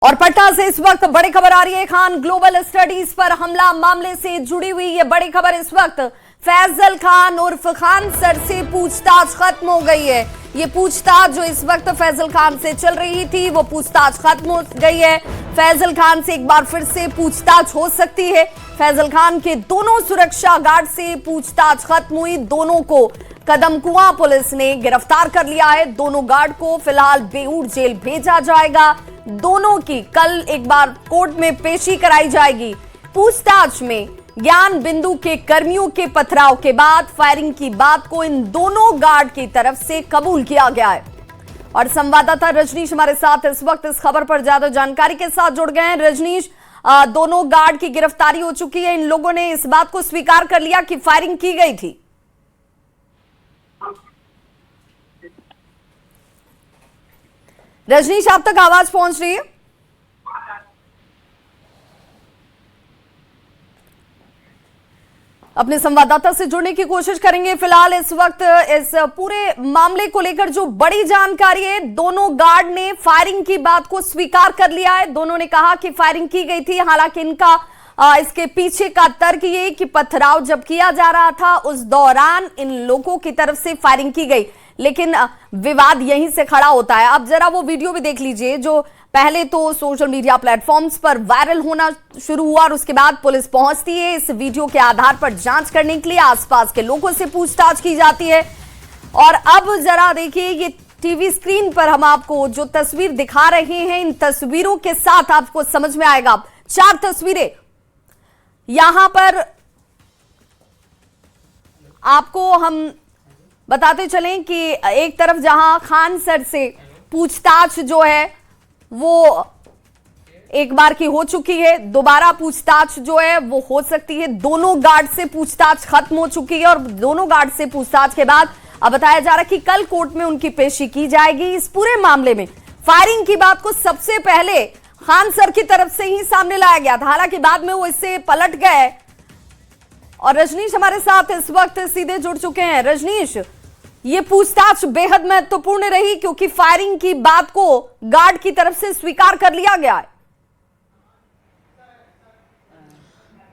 और पटना से इस वक्त बड़ी खबर आ रही है। खान ग्लोबल स्टडीज पर हमला मामले से जुड़ी हुई ये बड़ी खबर इस वक्त फैजल खान उर्फ खान सर से पूछताछ खत्म हो गई है। ये पूछताछ जो इस वक्त फैजल खान से चल रही थी वो पूछताछ खत्म हो गई है। फैजल खान से एक बार फिर से पूछताछ हो सकती है। फैजल खान के दोनों सुरक्षा गार्ड से पूछताछ खत्म हुई। दोनों को कदमकुआं पुलिस ने गिरफ्तार कर लिया है। दोनों गार्ड को फिलहाल बेऊर जेल भेजा जाएगा। दोनों की कल एक बार कोर्ट में पेशी कराई जाएगी। पूछताछ में ज्ञान बिंदु के कर्मियों के पथराव के बाद फायरिंग की बात को इन दोनों गार्ड की तरफ से कबूल किया गया है। और संवाददाता रजनीश हमारे साथ इस वक्त इस खबर पर ज्यादा जानकारी के साथ जुड़ गए हैं। रजनीश, दोनों गार्ड की गिरफ्तारी हो चुकी है। इन लोगों ने इस बात को स्वीकार कर लिया कि फायरिंग की गई थी। रजनीश, आप तक आवाज पहुंच रही है? अपने संवाददाता से जुड़ने की कोशिश करेंगे। फिलहाल इस वक्त इस पूरे मामले को लेकर जो बड़ी जानकारी है, दोनों गार्ड ने फायरिंग की बात को स्वीकार कर लिया है। दोनों ने कहा कि फायरिंग की गई थी। हालांकि इनका इसके पीछे का तर्क ये कि पथराव जब किया जा रहा था उस दौरान इन लोगों की तरफ से फायरिंग की गई। लेकिन विवाद यहीं से खड़ा होता है। अब जरा वो वीडियो भी देख लीजिए जो पहले तो सोशल मीडिया प्लेटफॉर्म्स पर वायरल होना शुरू हुआ और उसके बाद पुलिस पहुंचती है। इस वीडियो के आधार पर जांच करने के लिए आसपास के लोगों से पूछताछ की जाती है। और अब जरा देखिए, ये टीवी स्क्रीन पर हम आपको जो तस्वीर दिखा रहे हैं, इन तस्वीरों के साथ आपको समझ में आएगा। 4 तस्वीरें यहां पर आपको हम बताते चलें कि एक तरफ जहां खान सर से पूछताछ जो है वो एक बार की हो चुकी है, दोबारा पूछताछ जो है वो हो सकती है। दोनों गार्ड से पूछताछ खत्म हो चुकी है और दोनों गार्ड से पूछताछ के बाद अब बताया जा रहा है कि कल कोर्ट में उनकी पेशी की जाएगी। इस पूरे मामले में फायरिंग की बात को सबसे पहले खान सर की तरफ से ही सामने लाया गया था। हालांकि बाद में वो इससे पलट गए। और रजनीश हमारे साथ इस वक्त सीधे जुड़ चुके हैं। रजनीश, ये पूछताछ बेहद महत्वपूर्ण रही क्योंकि फायरिंग की बात को गार्ड की तरफ से स्वीकार कर लिया गया है।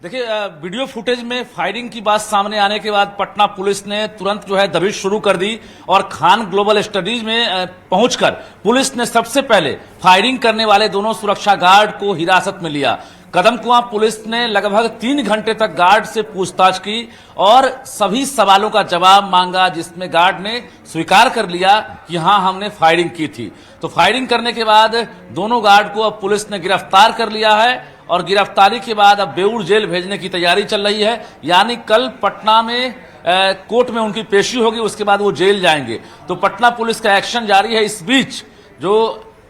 देखिए, वीडियो फुटेज में फायरिंग की बात सामने आने के बाद पटना पुलिस ने तुरंत जो है दबिश शुरू कर दी और खान ग्लोबल स्टडीज में पहुंचकर पुलिस ने सबसे पहले फायरिंग करने वाले दोनों सुरक्षा गार्ड को हिरासत में लिया। कदमकुआं पुलिस ने लगभग 3 घंटे तक गार्ड से पूछताछ की और सभी सवालों का जवाब मांगा, जिसमें गार्ड ने स्वीकार कर लिया कि हाँ, हमने फायरिंग की थी। तो फायरिंग करने के बाद दोनों गार्ड को अब पुलिस ने गिरफ्तार कर लिया है और गिरफ्तारी के बाद अब बेऊर जेल भेजने की तैयारी चल रही है। यानी कल पटना में कोर्ट में उनकी पेशी होगी, उसके बाद वो जेल जाएंगे। तो पटना पुलिस का एक्शन जारी है। इस बीच जो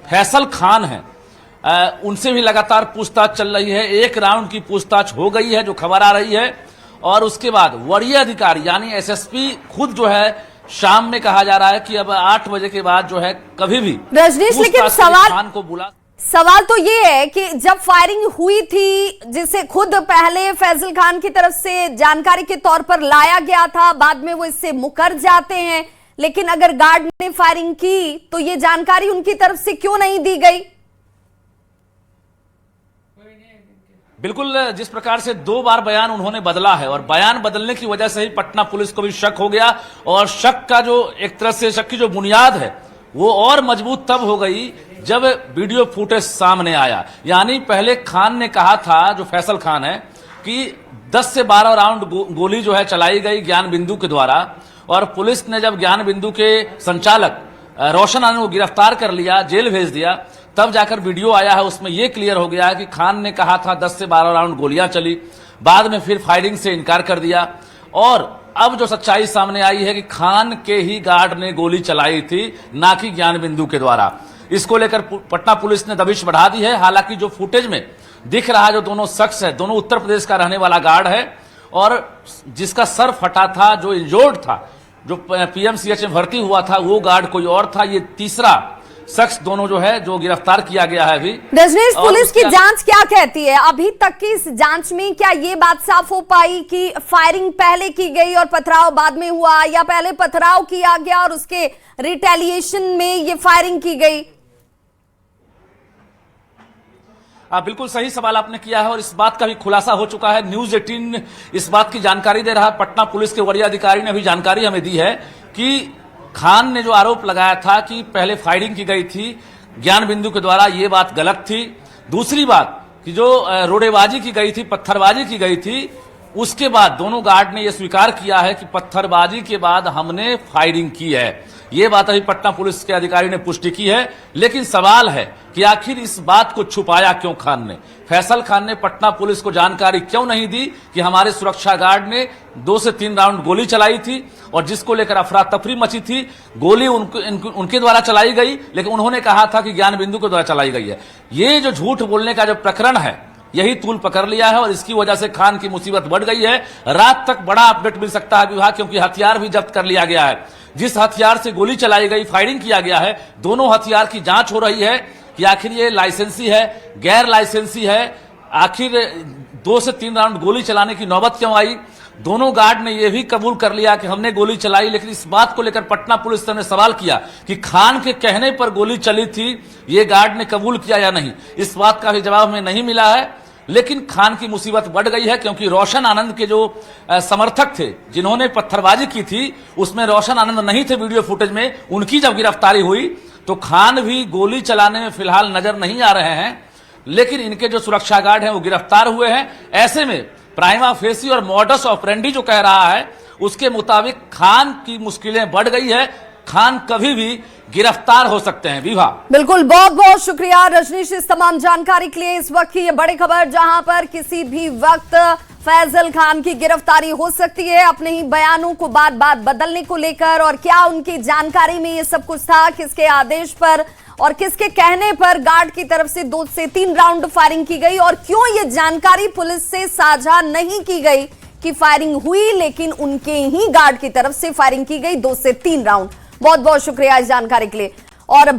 फैसल खान है उनसे भी लगातार पूछताछ चल रही है। 1 राउंड की पूछताछ हो गई है जो खबर आ रही है और उसके बाद वरीय अधिकारी यानी एसएसपी खुद जो है शाम में कहा जा रहा है कि अब 8 बजे के बाद जो है कभी भी रजनीश, लेकिन खान को बुला सवाल तो ये है कि जब फायरिंग हुई थी, जिसे खुद पहले फैजल खान की तरफ से जानकारी के तौर पर लाया गया था, बाद में वो इससे मुकर जाते हैं, लेकिन अगर गार्ड ने फायरिंग की तो ये जानकारी उनकी तरफ से क्यों नहीं दी गई? बिल्कुल, जिस प्रकार से 2 बार बयान उन्होंने बदला है और बयान बदलने की वजह से ही पटना पुलिस को भी शक हो गया और शक का जो एक तरह से शक की जो बुनियाद है वो और मजबूत तब हो गई जब वीडियो फुटेज सामने आया। यानी पहले खान ने कहा था, जो फैसल खान है, कि 10 से 12 राउंड गोली जो है चलाई गई ज्ञान बिंदु के द्वारा और पुलिस ने जब ज्ञान बिंदु के संचालक रोशन आनंद को गिरफ्तार कर लिया, जेल भेज दिया, तब जाकर वीडियो आया है। उसमें यह क्लियर हो गया है कि खान ने कहा था 10 से 12 राउंड गोलियां चली, बाद में फिर फायरिंग से इनकार कर दिया और अब जो सच्चाई सामने आई है कि खान के ही गार्ड ने गोली चलाई थी, ना कि ज्ञान बिंदु के द्वारा। इसको लेकर पटना पुलिस ने दबिश बढ़ा दी है। हालांकि जो फुटेज में दिख रहा है, जो दोनों शख्स है, दोनों उत्तर प्रदेश का रहने वाला गार्ड है और जिसका सर फटा था, जो इंजोर्ड था, जो पीएमसीएच में भर्ती हुआ था, वो गार्ड कोई और था। ये तीसरा शख्स दोनों जो है जो गिरफ्तार किया गया है अभी। रजनीश, पुलिस की जांच क्या कहती है? अभी तक की इस जांच में क्या ये बात साफ हो पाई कि फायरिंग पहले की गई और पथराव बाद में हुआ, या पहले पथराव किया गया और उसके रिटेलिएशन में ये फायरिंग की गई? बिल्कुल सही सवाल आपने किया है और इस बात का भी खुलासा हो चुका है। न्यूज 18 इस बात की जानकारी दे रहा है। पटना पुलिस के वरीय अधिकारी ने भी जानकारी हमें दी है कि खान ने जो आरोप लगाया था कि पहले फायरिंग की गई थी ज्ञान बिंदु के द्वारा, ये बात गलत थी। दूसरी बात कि जो रोड़ेबाजी की गई थी, पत्थरबाजी की गई थी, उसके बाद दोनों गार्ड ने यह स्वीकार किया है कि पत्थरबाजी के बाद हमने फायरिंग की है। ये बात अभी पटना पुलिस के अधिकारी ने पुष्टि की है। लेकिन सवाल है कि आखिर इस बात को छुपाया क्यों खान ने? फैसल खान ने पटना पुलिस को जानकारी क्यों नहीं दी कि हमारे सुरक्षा गार्ड ने 2 से 3 राउंड गोली चलाई थी और जिसको लेकर अफरा तफरी मची थी। गोली उनके द्वारा चलाई गई, लेकिन उन्होंने कहा था कि ज्ञान बिंदु के द्वारा चलाई गई है। ये जो झूठ बोलने का जो प्रकरण है, यही तूल पकड़ लिया है और इसकी वजह से खान की मुसीबत बढ़ गई है। रात तक बड़ा अपडेट मिल सकता है विभाग, क्योंकि हथियार भी जब्त कर लिया गया है। जिस हथियार से गोली चलाई गई, फायरिंग किया गया है, दोनों हथियार की जांच हो रही है कि आखिर ये लाइसेंसी है, गैर लाइसेंसी है। आखिर 2 से 3 राउंड गोली चलाने की नौबत क्यों आई? दोनों गार्ड ने यह भी कबूल कर लिया कि हमने गोली चलाई, लेकिन इस बात को लेकर पटना पुलिस ने सवाल किया कि खान के कहने पर गोली चली थी, ये गार्ड ने कबूल किया या नहीं। इस बात का भी जवाब हमें नहीं मिला है। लेकिन खान की मुसीबत बढ़ गई है, क्योंकि रोशन आनंद के जो समर्थक थे जिन्होंने पत्थरबाजी की थी, उसमें रोशन आनंद नहीं थे वीडियो फुटेज में। उनकी जब गिरफ्तारी हुई तो खान भी गोली चलाने में फिलहाल नजर नहीं आ रहे हैं, लेकिन इनके जो सुरक्षा गार्ड हैं वो गिरफ्तार हुए हैं। ऐसे में प्राइमा फेसी और मॉडस ऑपरेंडी जो कह रहा है, उसके मुताबिक खान की मुश्किलें बढ़ गई है। खान कभी भी गिरफ्तार हो सकते हैं। विभा, बिल्कुल, बहुत बहुत शुक्रिया रजनीश इस तमाम जानकारी के लिए। इस वक्त की ये बड़ी खबर, जहां पर किसी भी वक्त फैजल खान की गिरफ्तारी हो सकती है अपने ही बयानों को बात बात बदलने को लेकर। और क्या उनकी जानकारी में ये सब कुछ था, किसके आदेश पर और किसके कहने पर गार्ड की तरफ से 2 से 3 राउंड फायरिंग की गई, और क्यों ये जानकारी पुलिस से साझा नहीं की गई कि फायरिंग हुई, लेकिन उनके ही गार्ड की तरफ से फायरिंग की गई 2 से 3 राउंड। बहुत बहुत शुक्रिया इस जानकारी के लिए। और